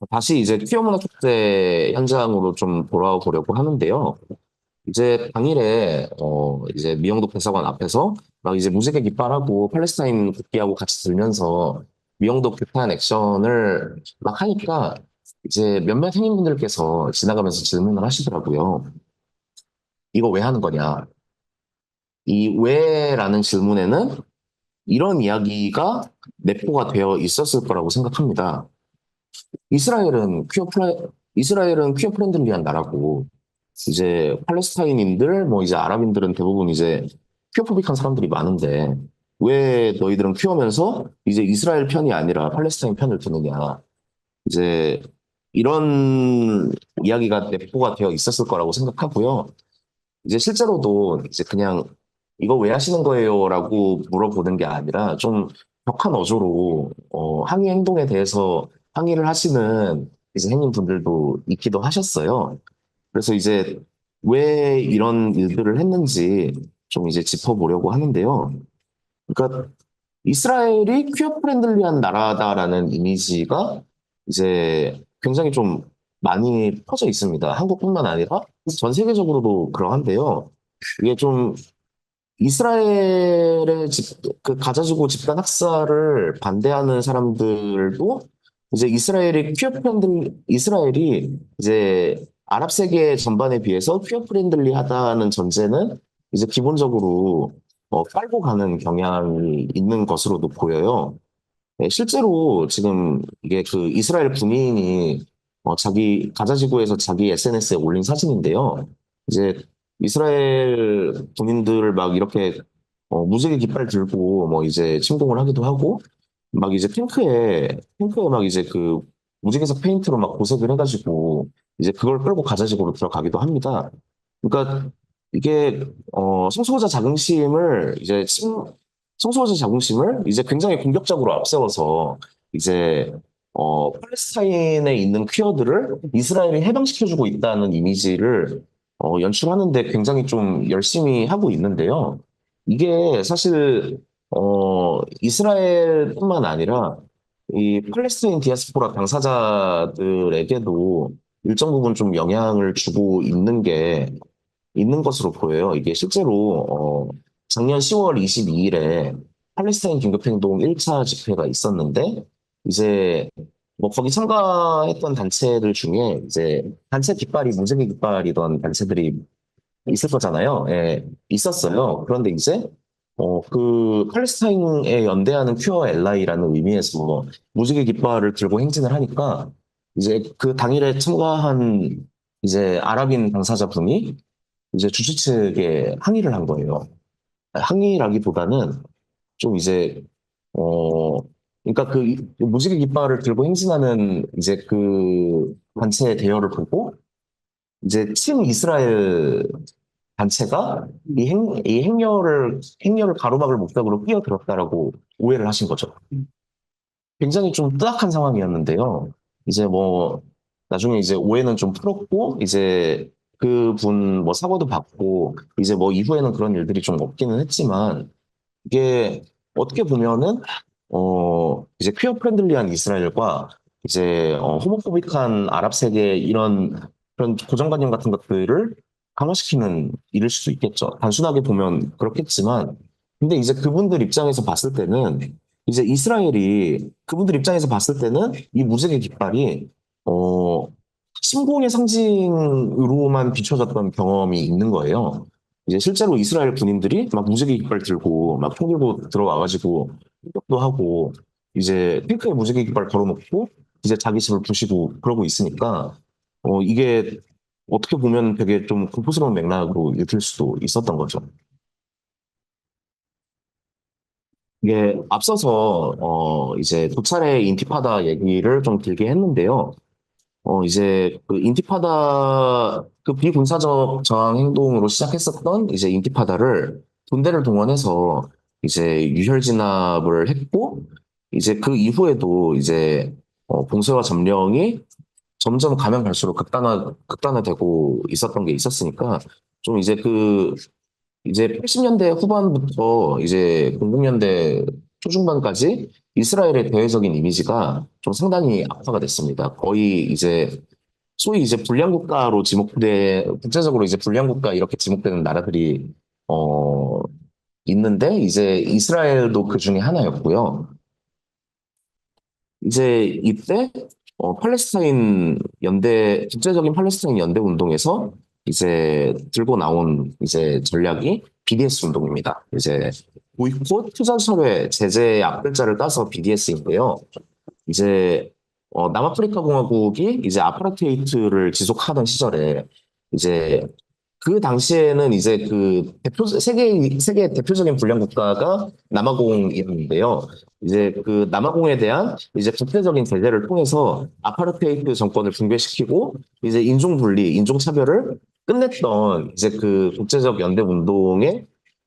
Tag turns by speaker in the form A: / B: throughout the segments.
A: 다시 이제 퀴어 문화 축제 현장으로 좀 돌아와 보려고 하는데요. 이제 당일에 이제 미영도 대사관 앞에서 막 이제 무지개 깃발하고 팔레스타인 국기하고 같이 들면서 미영도 규탄 액션을 막 하니까 이제 몇몇 행인분들께서 지나가면서 질문을 하시더라고요. 이거 왜 하는 거냐? 이 왜라는 질문에는 이런 이야기가 내포가 되어 있었을 거라고 생각합니다. 이스라엘은 이스라엘은 퀴어 프렌들리한 나라고 이제 팔레스타인인들 뭐 이제 아랍인들은 대부분 이제 퀴어포빅한 사람들이 많은데 왜 너희들은 퀴어면서 이제 이스라엘 편이 아니라 팔레스타인 편을 드느냐 이제 이런 이야기가 내포가 되어 있었을 거라고 생각하고요. 이제 실제로도 이제 그냥 이거 왜 하시는 거예요라고 물어보는 게 아니라 좀 격한 어조로 항의 행동에 대해서 항의를 하시는 이제 행인분들도 있기도 하셨어요. 그래서 이제 왜 이런 일들을 했는지 좀 이제 짚어보려고 하는데요. 그러니까 이스라엘이 퀴어 프렌들리한 나라다라는 이미지가 이제 굉장히 좀 많이 퍼져 있습니다. 한국뿐만 아니라 전 세계적으로도 그러한데요. 이게 좀 이스라엘의 그 가자지구 집단 학살을 반대하는 사람들도 이제 이스라엘이 이제 아랍 세계 전반에 비해서 퀴어 프렌들리하다는 전제는 이제 기본적으로 깔고 가는 경향이 있는 것으로도 보여요. 네, 실제로 지금 이게 그 이스라엘 군인이 자기 가자지구에서 자기 SNS에 올린 사진인데요. 이제 이스라엘 군인들을 막 이렇게 무지개 깃발 들고 뭐 이제 침공을 하기도 하고 막 이제 탱크에 막 이제 그 무지개색 페인트로 막 고색을 해가지고 이제 그걸 끌고 가자지구로 들어가기도 합니다. 그러니까 이게 성소수자 자긍심을 성소수자 자긍심을 이제 굉장히 공격적으로 앞세워서 이제 팔레스타인에 있는 퀴어들을 이스라엘이 해방시켜주고 있다는 이미지를 연출하는데 굉장히 좀 열심히 하고 있는데요. 이게 사실 이스라엘뿐만 아니라 이 팔레스타인 디아스포라 당사자들에게도 일정 부분 좀 영향을 주고 있는 것으로 보여요. 이게 실제로 작년 10월 22일에 팔레스타인 긴급행동 1차 집회가 있었는데 이제 뭐 거기 참가했던 단체들 중에 이제 단체 깃발이 무지개 깃발이던 단체들이 있을 거잖아요. 예, 있었어요. 그런데 이제 그 팔레스타인에 연대하는 큐어 엘라이라는 의미에서 무지개 깃발을 들고 행진을 하니까 이제 그 당일에 참가한 이제 아랍인 당사자분이 이제 주최 측에 항의를 한 거예요. 항의라기보다는 좀 이제 어 그러니까 그 무지개 깃발을 들고 행진하는 이제 그 단체의 대여를 보고 이제 친 이스라엘 단체가 이 행렬을 가로막을 목적으로 끼어들었다라고 오해를 하신 거죠. 굉장히 좀 뜨악한 상황이었는데요. 이제 뭐 나중에 이제 오해는 좀 풀었고 이제 그분 뭐 사과도 받고 이제 뭐 이후에는 그런 일들이 좀 없기는 했지만 이게 어떻게 보면은 이제 퀴어 프렌들리한 이스라엘과 이제 호모포빅한 아랍 세계 이런 그런 고정관념 같은 것들을 강화시키는 일일 수도 있겠죠. 단순하게 보면 그렇겠지만 근데 이제 그분들 입장에서 봤을 때는 이제 이스라엘이 그분들 입장에서 봤을 때는 이 무지개 깃발이 어 침공의 상징으로만 비춰졌던 경험이 있는 거예요. 이제 실제로 이스라엘 군인들이 막 무지개 깃발 들고 막 총 들고 들어와가지고 공격도 하고 이제 탱크에 무지개 깃발 걸어놓고 이제 자기 집을 부시고 그러고 있으니까 이게 어떻게 보면 되게 좀 공포스러운 맥락으로 읽힐 수도 있었던 거죠. 이게 앞서서 이제 두 차례 인티파다 얘기를 좀 길게 했는데요. 이제 그 인티파다 그 비군사적 저항 행동으로 시작했었던 이제 인티파다를 군대를 동원해서 이제 유혈 진압을 했고 이제 그 이후에도 이제 봉쇄와 점령이 점점 가면 갈수록 극단화되고 있었던 게 있었으니까 좀 이제 그 이제 80년대 후반부터 이제 00년대 초중반까지 이스라엘의 대외적인 이미지가 좀 상당히 악화가 됐습니다. 거의 이제 소위 이제 불량국가로 국제적으로 이제 불량국가 이렇게 지목되는 나라들이 어 있는데 이제 이스라엘도 그 중에 하나였고요. 이제 이때 팔레스타인 연대 국제적인 팔레스타인 연대 운동에서 이제 들고 나온 이제 전략이 BDS 운동입니다. 이제 보이콧 투자 철회 제재의 앞글자를 따서 BDS인데요. 이제 남아프리카 공화국이 이제 아파르테이트를 지속하던 시절에 이제 그 당시에는 이제 그 세계 대표적인 불량 국가가 남아공이었는데요. 이제 그 남아공에 대한 이제 국제적인 제재를 통해서 아파르테이트 정권을 붕괴시키고 이제 인종 분리, 인종 차별을 끝냈던 이제 그 국제적 연대 운동의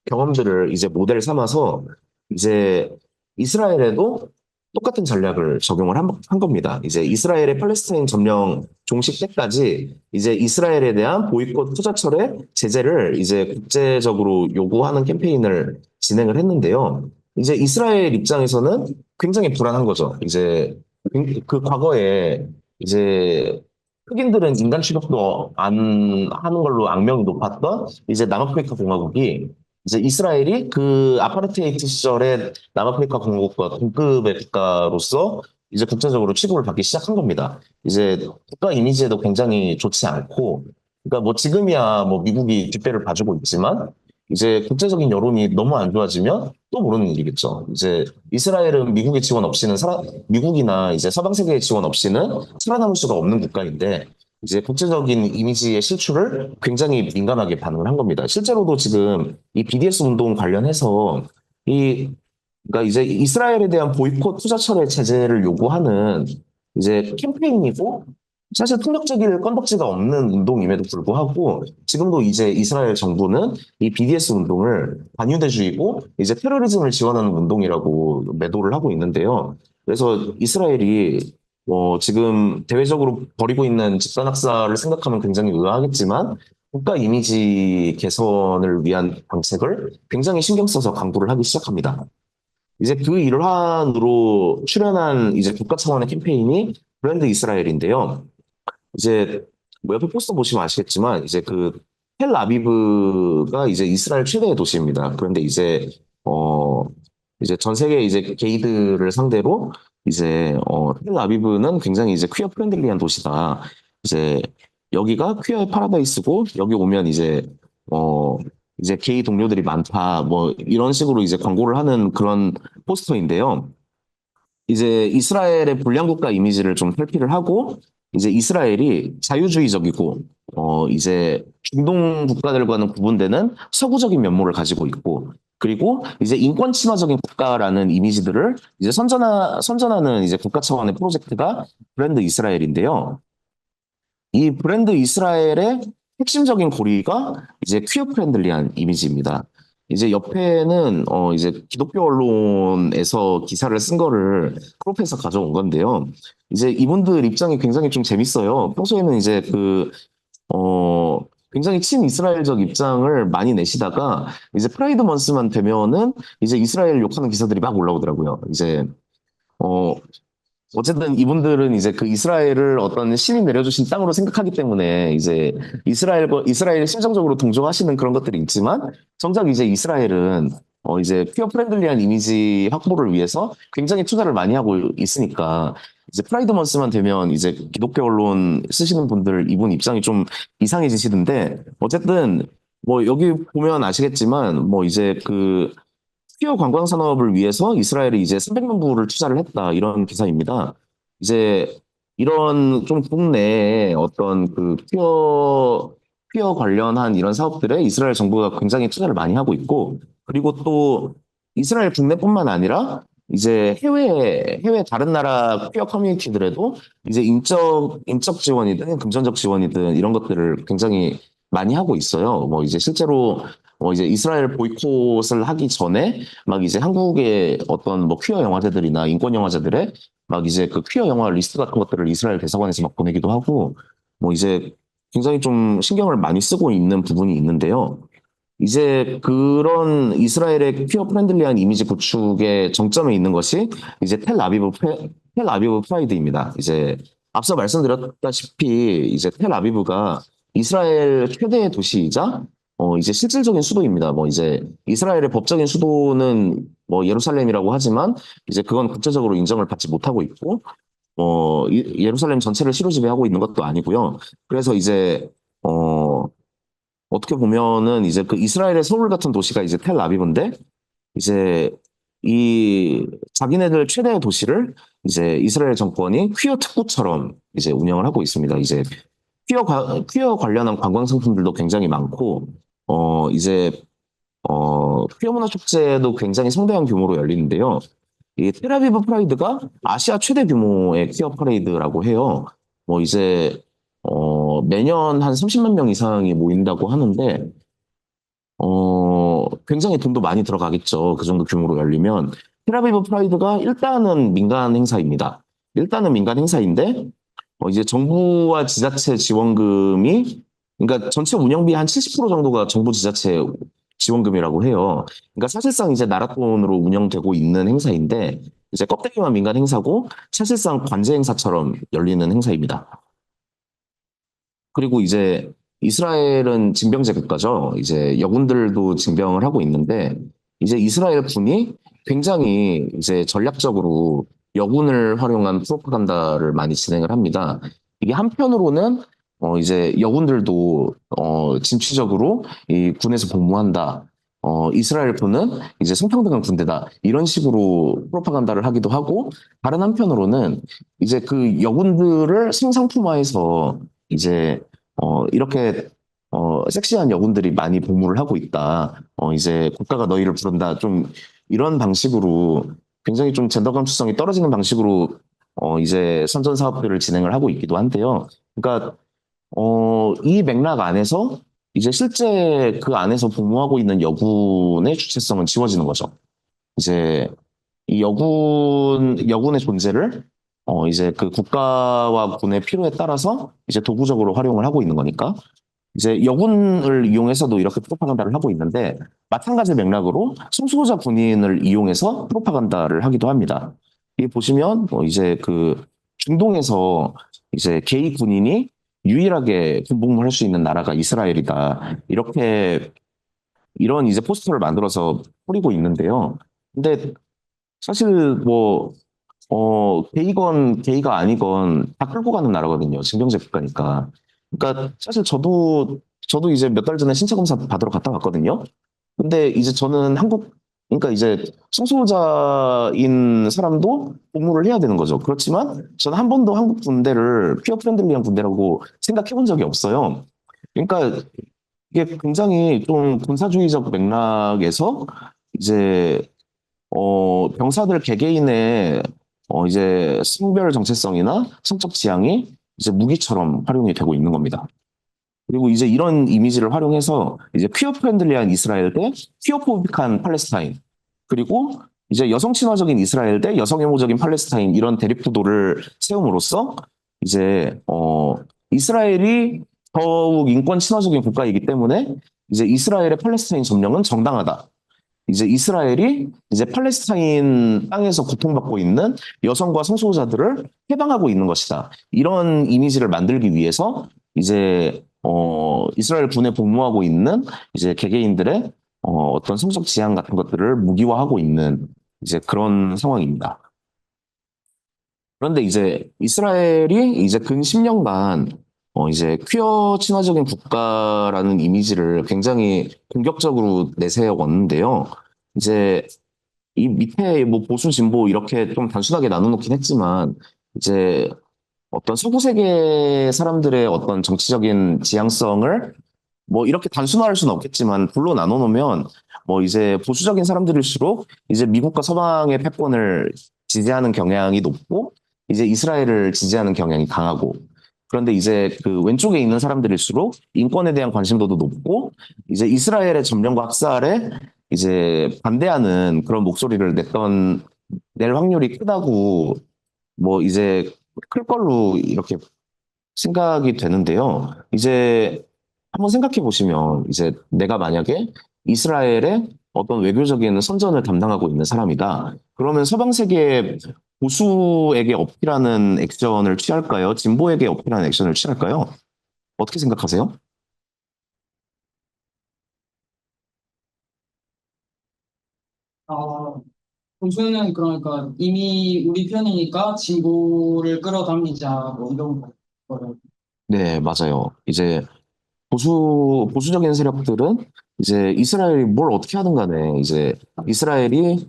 A: 경험들을 이제 모델 삼아서 이제 이스라엘에도 똑같은 전략을 적용을 한 겁니다. 이제 이스라엘의 팔레스타인 점령 종식 때까지 이제 이스라엘에 대한 보이콧 투자철의 제재를 이제 국제적으로 요구하는 캠페인을 진행을 했는데요. 이제 이스라엘 입장에서는 굉장히 불안한 거죠. 이제 그 과거에 이제 흑인들은 인간 취급도 안 하는 걸로 악명이 높았던 이제 남아프리카 공화국이 이제 이스라엘이 그 아파르테이트 시절에 남아프리카 공화국과 동급의 국가로서 이제 국제적으로 취급을 받기 시작한 겁니다. 이제 국가 이미지에도 굉장히 좋지 않고, 그러니까 뭐 지금이야 뭐 미국이 뒷배를 봐주고 있지만, 이제 국제적인 여론이 너무 안 좋아지면 또 모르는 일이겠죠. 이제 이스라엘은 미국의 지원 없이는 미국이나 이제 서방 세계의 지원 없이는 살아남을 수가 없는 국가인데, 이제 국제적인 이미지의 실추를 굉장히 민감하게 반응을 한 겁니다. 실제로도 지금 이 BDS 운동 관련해서 이 그러니까 이제 이스라엘에 대한 보이콧 투자 철회 제재를 요구하는 이제 캠페인이고 사실 폭력적일 건덕지가 없는 운동임에도 불구하고 지금도 이제 이스라엘 정부는 이 BDS 운동을 반유대주의고 이제 테러리즘을 지원하는 운동이라고 매도를 하고 있는데요. 그래서 이스라엘이 지금 대외적으로 벌이고 있는 집단 학살을 생각하면 굉장히 의아하겠지만 국가 이미지 개선을 위한 정책을 굉장히 신경 써서 강구를 하기 시작합니다. 이제 그 일환으로 출연한 이제 국가 차원의 캠페인이 브랜드 이스라엘인데요. 이제 뭐 옆에 포스터 보시면 아시겠지만 이제 그 텔아비브가 이제 이스라엘 최대의 도시입니다. 그런데 이제 전 세계 이제 게이들을 상대로 이제 텔아비브는 굉장히 이제 퀴어 프렌들리한 도시다. 이제 여기가 퀴어의 파라다이스고 여기 오면 어 이제 게이 동료들이 많다. 뭐 이런 식으로 이제 광고를 하는 그런 포스터인데요. 이제 이스라엘의 불량국가 이미지를 좀 탈피를 하고 이제 이스라엘이 자유주의적이고 이제 중동 국가들과는 구분되는 서구적인 면모를 가지고 있고 그리고 이제 인권 친화적인 국가라는 이미지들을 이제 선전하는 이제 국가 차원의 프로젝트가 브랜드 이스라엘인데요. 이 브랜드 이스라엘의 핵심적인 고리가 이제 퀴어 프렌들리한 이미지입니다. 이제 옆에는 이제 기독교 언론에서 기사를 쓴 거를 크롭해서 가져온 건데요. 이제 이분들 입장이 굉장히 좀 재밌어요. 평소에는 이제 굉장히 친이스라엘적 입장을 많이 내시다가 이제 프라이드 먼스만 되면은 이제 이스라엘 욕하는 기사들이 막 올라오더라고요. 어, 어쨌든 이분들은 이제 그 이스라엘을 어떤 신이 내려주신 땅으로 생각하기 때문에 이제 이스라엘 심정적으로 동조하시는 그런 것들이 있지만 정작 이제 이스라엘은 이제 퀴어 프렌들리한 이미지 확보를 위해서 굉장히 투자를 많이 하고 있으니까 이제 프라이드 먼스만 되면 이제 기독교 언론 쓰시는 분들 이분 입장이 좀 이상해지시던데 어쨌든 뭐 여기 보면 아시겠지만 뭐 이제 그 퀴어 관광 산업을 위해서 이스라엘이 이제 300만 불을 투자를 했다 이런 기사입니다. 이제 이런 좀 국내에 어떤 그 퀴어 관련한 이런 사업들에 이스라엘 정부가 굉장히 투자를 많이 하고 있고 그리고 또 이스라엘 국내뿐만 아니라 이제 해외 다른 나라 퀴어 커뮤니티들에도 이제 인적 지원이든 금전적 지원이든 이런 것들을 굉장히 많이 하고 있어요. 뭐 이제 실제로 이제 이스라엘 보이콧을 하기 전에 막 이제 한국의 어떤 뭐 퀴어 영화제들이나 인권 영화제들에 막 이제 그 퀴어 영화 리스트 같은 것들을 이스라엘 대사관에서 막 보내기도 하고 뭐 이제 굉장히 좀 신경을 많이 쓰고 있는 부분이 있는데요. 이제 그런 이스라엘의 퀴어 프렌들리한 이미지 구축의 정점에 있는 것이 이제 텔아비브 프라이드입니다. 이제 앞서 말씀드렸다시피 이제 텔아비브가 이스라엘 최대의 도시이자 이제 실질적인 수도입니다. 뭐 이제 이스라엘의 법적인 수도는 뭐 예루살렘이라고 하지만 이제 그건 국제적으로 인정을 받지 못하고 있고 예루살렘 전체를 시로 지배하고 있는 것도 아니고요. 그래서 이제 어 어떻게 보면은 이제 그 이스라엘의 서울 같은 도시가 이제 텔아비브인데 이제 이 자기네들 최대의 도시를 이제 이스라엘 정권이 퀴어 특구처럼 이제 운영을 하고 있습니다. 이제 퀴어 관련한 관광 상품들도 굉장히 많고 이제 퀴어 문화 축제도 굉장히 성대한 규모로 열리는데요. 이 텔아비브 프라이드가 아시아 최대 규모의 퀴어 퍼레이드라고 해요. 뭐 이제 매년 한 30만 명 이상이 모인다고 하는데 굉장히 돈도 많이 들어가겠죠. 그 정도 규모로 열리면. 텔아비브 프라이드가 일단은 민간 행사입니다. 일단은 민간 행사인데, 이제 정부와 지자체 지원금이, 그러니까 전체 운영비 한 70% 정도가 정부 지자체 지원금이라고 해요. 그러니까 사실상 이제 나라 돈으로 운영되고 있는 행사인데, 이제 껍데기만 민간 행사고, 사실상 관제 행사처럼 열리는 행사입니다. 그리고 이제 이스라엘은 징병제 국가죠. 이제 여군들도 징병을 하고 있는데 이제 이스라엘 군이 굉장히 이제 전략적으로 여군을 활용한 프로파간다를 많이 진행을 합니다. 이게 한편으로는 이제 여군들도 진취적으로 이 군에서 복무한다. 이스라엘 군은 이제 성평등한 군대다. 이런 식으로 프로파간다를 하기도 하고 다른 한편으로는 이제 그 여군들을 생상품화해서 이제 이렇게 섹시한 여군들이 많이 복무를 하고 있다. 이제 국가가 너희를 부른다. 좀 이런 방식으로 굉장히 좀 젠더 감수성이 떨어지는 방식으로 이제 선전 사업들을 진행을 하고 있기도 한데요. 그러니까 이 맥락 안에서 이제 실제 그 안에서 복무하고 있는 여군의 주체성은 지워지는 거죠. 이제 이 여군의 존재를 이제 그 국가와 군의 필요에 따라서 이제 도구적으로 활용을 하고 있는 거니까 이제 여군을 이용해서도 이렇게 프로파간다를 하고 있는데 마찬가지 맥락으로 성소수자 군인을 이용해서 프로파간다를 하기도 합니다. 이 보시면 이제 그 중동에서 이제 게이 군인이 유일하게 군복무를 할 수 있는 나라가 이스라엘이다. 이렇게 이런 이제 포스터를 만들어서 뿌리고 있는데요. 근데 사실 뭐 게이건 게이가 아니건 다 끌고 가는 나라거든요. 징병제 국가니까. 그러니까 사실 저도 이제 몇 달 전에 신체 검사 받으러 갔다 왔거든요. 근데 이제 저는 그러니까 이제 성소수자인 사람도 복무를 해야 되는 거죠. 그렇지만 저는 한 번도 한국 군대를 퀴어 프렌들리한 군대라고 생각해 본 적이 없어요. 그러니까 이게 굉장히 좀 군사주의적 맥락에서 이제 병사들 개개인의 이제 성별 정체성이나 성적 지향이 이제 무기처럼 활용이 되고 있는 겁니다. 그리고 이제 이런 이미지를 활용해서 이제 퀴어 프렌들리한 이스라엘 대 퀴어 포비칸 팔레스타인 그리고 이제 여성 친화적인 이스라엘 대 여성 혐오적인 팔레스타인 이런 대립구도를 세움으로써 이제 이스라엘이 더욱 인권 친화적인 국가이기 때문에 이제 이스라엘의 팔레스타인 점령은 정당하다. 이제 이스라엘이 이제 팔레스타인 땅에서 고통받고 있는 여성과 성소수자들을 해방하고 있는 것이다. 이런 이미지를 만들기 위해서 이제 이스라엘 군에 복무하고 있는 이제 개개인들의 어떤 성적 지향 같은 것들을 무기화하고 있는 이제 그런 상황입니다. 그런데 이제 이스라엘이 이제 근 10년간 이제 퀴어 친화적인 국가라는 이미지를 굉장히 공격적으로 내세워 왔는데요. 이제 이 밑에 뭐 보수 진보 이렇게 좀 단순하게 나눠놓긴 했지만 이제 어떤 서구 세계 사람들의 어떤 정치적인 지향성을 뭐 이렇게 단순화할 수는 없겠지만 불로 나눠놓으면 뭐 이제 보수적인 사람들일수록 이제 미국과 서방의 패권을 지지하는 경향이 높고 이제 이스라엘을 지지하는 경향이 강하고 그런데 이제 그 왼쪽에 있는 사람들일수록 인권에 대한 관심도도 높고 이제 이스라엘의 점령과 학살에 이제 반대하는 그런 목소리를 낼 확률이 크다고 뭐 이제 클 걸로 이렇게 생각이 되는데요. 이제 한번 생각해 보시면 이제 내가 만약에 이스라엘의 어떤 외교적인 선전을 담당하고 있는 사람이다. 그러면 서방 세계 보수에게 어필하는 액션을 취할까요? 진보에게 어필하는 액션을 취할까요? 어떻게 생각하세요?
B: 어, 보수는 그러니까 이미 우리 편이니까 진보를 끌어당기자 뭐 이런 거를.
A: 네, 맞아요. 이제 보수적인 세력들은 이제 이스라엘이 뭘 어떻게 하든 간에 이제 이스라엘이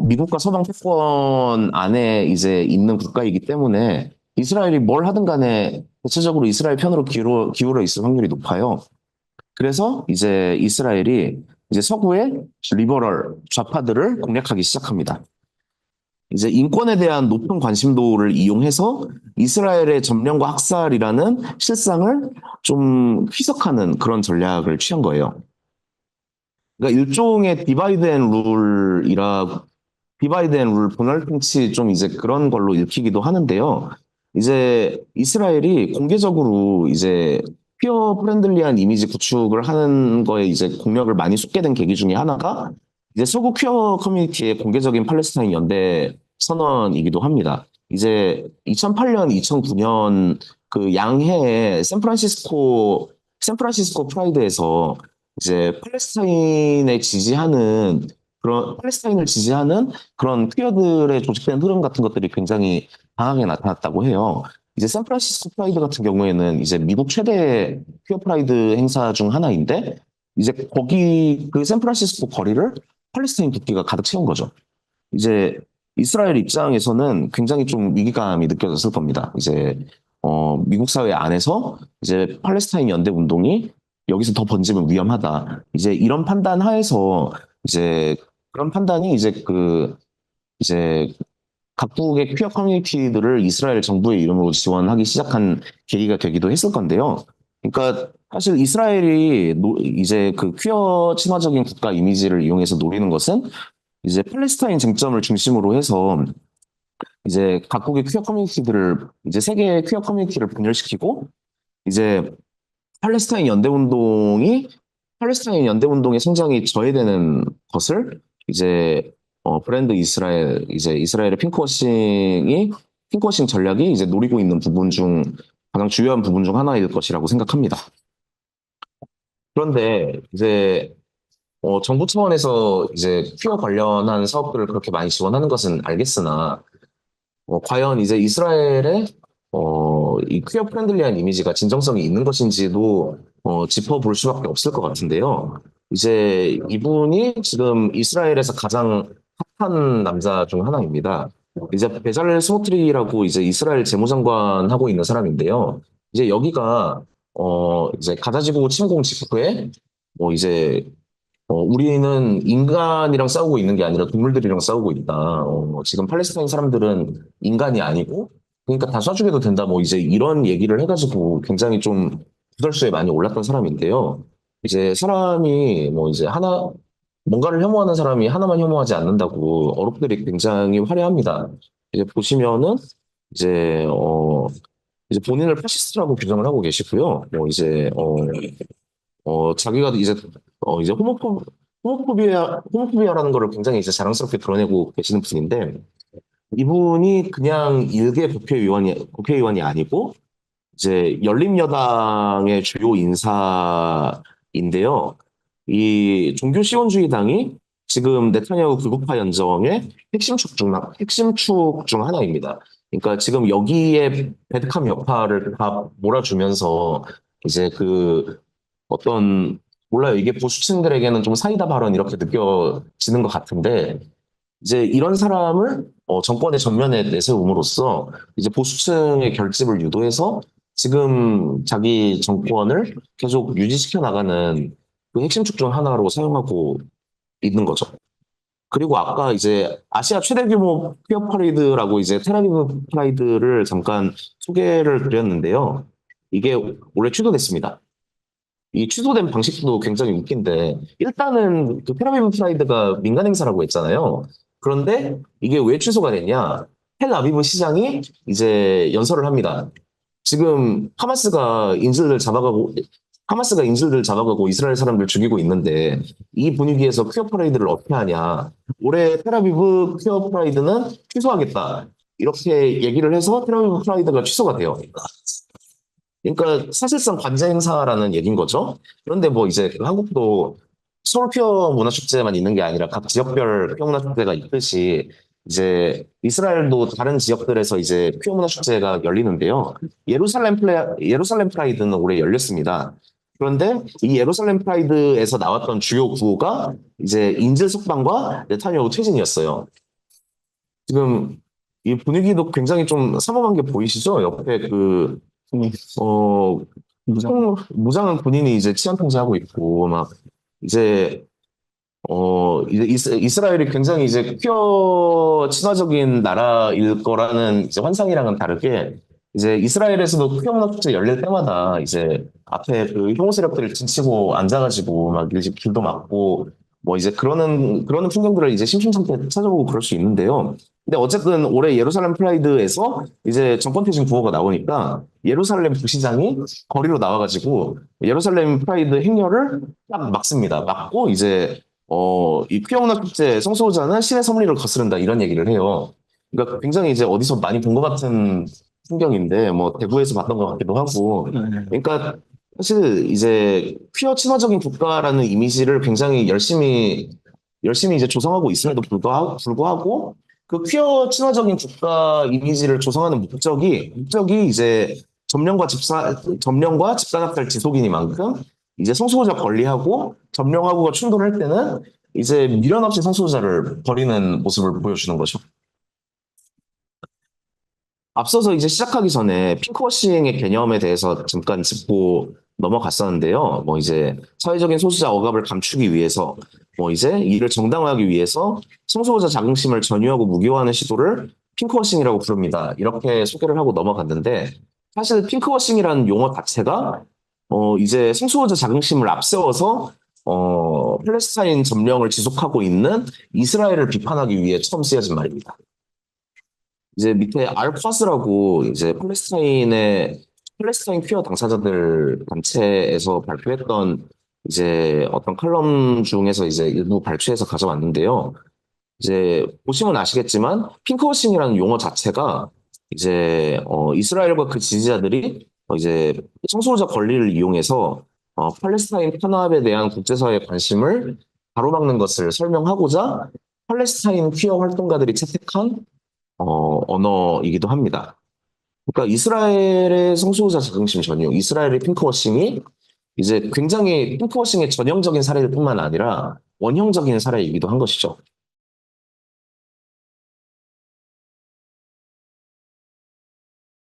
A: 미국과 서방 패권 안에 이제 있는 국가이기 때문에 이스라엘이 뭘 하든 간에 대체적으로 이스라엘 편으로 기울어 있을 확률이 높아요. 그래서 이제 이스라엘이 이제 서구의 리버럴 좌파들을 공략하기 시작합니다. 이제 인권에 대한 높은 관심도를 이용해서 이스라엘의 점령과 학살이라는 실상을 좀 희석하는 그런 전략을 취한 거예요. 그러니까 일종의 디바이드 앤 룰, 분할 통치 좀 이제 그런 걸로 읽히기도 하는데요. 이제 이스라엘이 공개적으로 이제 퓨어 프렌들리한 이미지 구축을 하는 거에 이제 공력을 많이 쏟게 된 계기 중에 하나가 이제 서구 퀴어 커뮤니티의 공개적인 팔레스타인 연대 선언이기도 합니다. 이제 2008년, 2009년 그 양해에 샌프란시스코 프라이드에서 이제 팔레스타인을 지지하는 그런 퀴어들의 조직된 흐름 같은 것들이 굉장히 강하게 나타났다고 해요. 이제 샌프란시스코 프라이드 같은 경우에는 이제 미국 최대 퀴어 프라이드 행사 중 하나인데 이제 거기 그 샌프란시스코 거리를 팔레스타인 국기가 가득 채운 거죠. 이제 이스라엘 입장에서는 굉장히 좀 위기감이 느껴졌을 겁니다. 이제 미국 사회 안에서 이제 팔레스타인 연대 운동이 여기서 더 번지면 위험하다. 이제 이런 판단 하에서 이제 그런 판단이 이제 각국의 퀴어 커뮤니티들을 이스라엘 정부의 이름으로 지원하기 시작한 계기가 되기도 했을 건데요. 그러니까 사실 이스라엘이 이제 그 퀴어 친화적인 국가 이미지를 이용해서 노리는 것은 이제 팔레스타인 쟁점을 중심으로 해서 이제 각국의 퀴어 커뮤니티들을 이제 세계의 퀴어 커뮤니티를 분열시키고 이제 팔레스타인 연대 운동이 팔레스타인 연대 운동의 성장이 저해되는 것을 이제 브랜드 이스라엘의 핑크워싱 전략이 이제 노리고 있는 부분 중 가장 주요한 부분 중 하나일 것이라고 생각합니다. 그런데 이제 정부 차원에서 이제 퀴어 관련한 사업들을 그렇게 많이 지원하는 것은 알겠으나 과연 이제 이스라엘의 이 퀴어 프렌들리한 이미지가 진정성이 있는 것인지도 짚어볼 수밖에 없을 것 같은데요. 이제 이분이 지금 이스라엘에서 가장 핫한 남자 중 하나입니다. 이제 베잘렐 스모트리라고 이제 이스라엘 재무장관 하고 있는 사람인데요. 이제 여기가 이제 가자지구 침공 직후에 이제 우리는 인간이랑 싸우고 있는 게 아니라 동물들이랑 싸우고 있다. 지금 팔레스타인 사람들은 인간이 아니고, 그러니까 다 쏴죽여도 된다. 뭐 이제 이런 얘기를 해가지고 굉장히 좀 구설수에 많이 올랐던 사람인데요. 이제 사람이 뭐 이제 뭔가를 혐오하는 사람이 하나만 혐오하지 않는다고 어록들이 굉장히 화려합니다. 이제 보시면은 이제 이제 본인을 파시스트라고 규정을 하고 계시고요. 자기가 이제 호모포비아라는 거를 굉장히 이제 자랑스럽게 드러내고 계시는 분인데, 이분이 그냥 일개 국회의원이 아니고, 이제 열린여당의 주요 인사인데요. 이 종교시원주의당이 지금 네타냐후 극우파 연정의 핵심 축 중 하나입니다. 그러니까 지금 여기에 베드캄 여파를 다 몰아주면서 이제 어떤 몰라요. 이게 보수층들에게는 좀 사이다 발언 이렇게 느껴지는 것 같은데 이제 이런 사람을 정권의 전면에 내세움으로써 이제 보수층의 결집을 유도해서 지금 자기 정권을 계속 유지시켜 나가는 그 핵심 축 중 하나로 사용하고 있는 거죠. 그리고 아까 이제 아시아 최대 규모 퀴어 퍼레이드라고 이제 테라비브 프라이드를 잠깐 소개를 드렸는데요. 이게 원래 취소됐습니다. 이 취소된 방식도 굉장히 웃긴데 일단은 그 테라비브 프라이드가 민간 행사라고 했잖아요. 그런데 이게 왜 취소가 됐냐? 텔아비브 시장이 이제 연설을 합니다. 지금 하마스가 인질을 잡아가고 하마스가 인질들 잡아가고 이스라엘 사람들 죽이고 있는데 이 분위기에서 퀴어 프라이드를 어떻게 하냐. 올해 테라비브 퀴어 프라이드는 취소하겠다. 이렇게 얘기를 해서 테라비브 프라이드가 취소가 돼요. 그러니까 사실상 관제 행사라는 얘기인 거죠. 그런데 뭐 이제 그 한국도 서울 퀴어 문화축제만 있는 게 아니라 각 지역별 퀴어 문화축제가 있듯이 이제 이스라엘도 다른 지역들에서 이제 퀴어 문화축제가 열리는데요. 예루살렘 프라이드는 올해 열렸습니다. 그런데 이 예루살렘 프라이드에서 나왔던 주요 구호가 이제 인질 석방과 네타냐후 퇴진이었어요. 지금 이 분위기도 굉장히 좀 삼엄한 게 보이시죠? 옆에 어, 무장은 본인이 이제 치안 통제하고 있고, 막, 이제, 이제 이스라엘이 굉장히 이제 퀴어 친화적인 나라일 거라는 이제 환상이랑은 다르게, 이제 이스라엘에서도 퀴어 문화축제 열릴 때마다 이제 앞에 그 혐오 세력들을 진치고 앉아가지고 막 이제 길도 막고, 뭐 이제 그러는 풍경들을 이제 심심찮게 찾아보고 그럴 수 있는데요. 근데 어쨌든 올해 예루살렘 프라이드에서 이제 정권 퇴진 구호가 나오니까 예루살렘 부시장이 거리로 나와가지고 예루살렘 프라이드 행렬을 딱 막습니다. 막고 이제 이 퀴어 문화 축제 성소호자는 신의 섭리를 거스른다 이런 얘기를 해요. 그러니까 굉장히 이제 어디서 많이 본 것 같은 풍경인데 뭐 대구에서 봤던 것 같기도 하고. 그러니까 사실 이제 퀴어 친화적인 국가라는 이미지를 굉장히 열심히 이제 조성하고 있음에도 불구하고 그 퀴어 친화적인 국가 이미지를 조성하는 목적이 이제 점령과 집단학살 지속이니만큼 이제 성소수자 권리하고 점령하고가 충돌할 때는 이제 미련 없이 성소수자를 버리는 모습을 보여주는 거죠. 앞서서 이제 시작하기 전에 핑크워싱의 개념에 대해서 잠깐 짚고 넘어갔었는데요. 뭐 이제 사회적인 소수자 억압을 감추기 위해서 뭐 이제 이를 정당화하기 위해서 성소수자 자긍심을 전유하고 무기화하는 시도를 핑크워싱이라고 부릅니다. 이렇게 소개를 하고 넘어갔는데 사실 핑크워싱이라는 용어 자체가 이제 성소수자 자긍심을 앞세워서 팔레스타인 점령을 지속하고 있는 이스라엘을 비판하기 위해 처음 쓰여진 말입니다. 이제 밑에 알콰스라고 이제 팔레스타인 퀴어 당사자들 단체에서 발표했던 이제 어떤 칼럼 중에서 이제 일부 발췌해서 가져왔는데요. 이제 보시면 아시겠지만 핑크워싱이라는 용어 자체가 이제 이스라엘과 그 지지자들이 이제 성소수자 권리를 이용해서 팔레스타인 탄압에 대한 국제사회의 관심을 가로막는 것을 설명하고자 팔레스타인 퀴어 활동가들이 채택한 언어이기도 합니다. 그러니까 이스라엘의 성소수자 자긍심 전유, 이스라엘의 핑크워싱이 이제 굉장히 핑크워싱의 전형적인 사례일 뿐만 아니라 원형적인 사례이기도 한 것이죠.